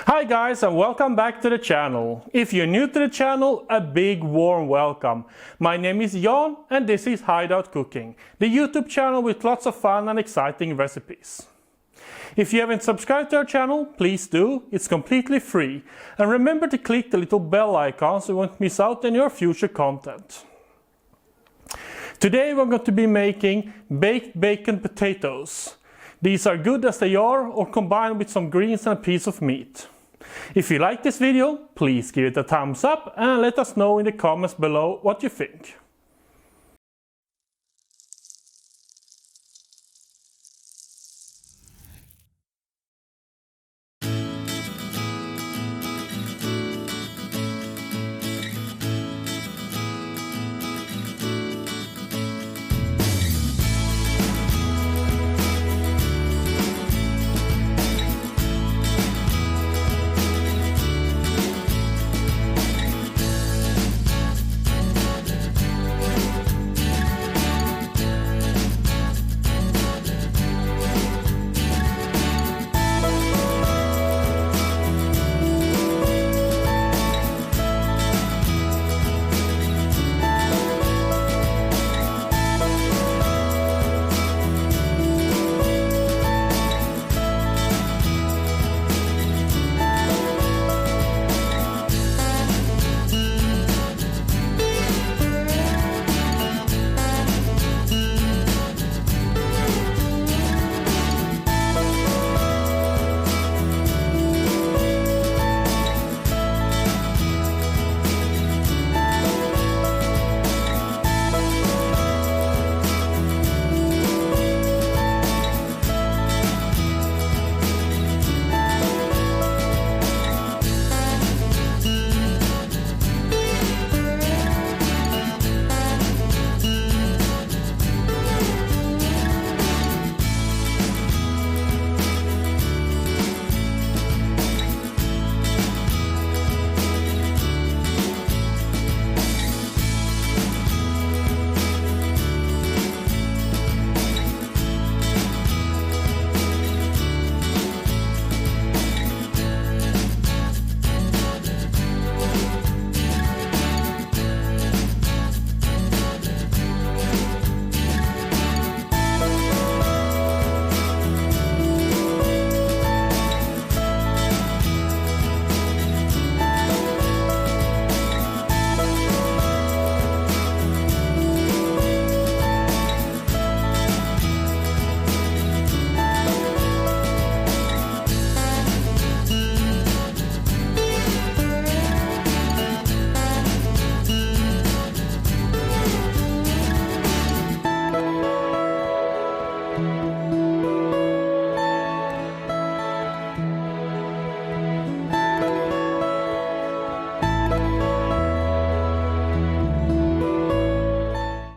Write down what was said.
Hi guys, and welcome back to the channel. If you're new to the channel, a big warm welcome. My name is Jan and this is Hideout Cooking, the YouTube channel with lots of fun and exciting recipes. If you haven't subscribed to our channel, please do, it's completely free. And remember to click the little bell icon so you won't miss out on your future content. Today we're going to be making baked bacon potatoes. These are good as they are or combined with some greens and a piece of meat. If you like this video, please give it a thumbs up and let us know in the comments below what you think.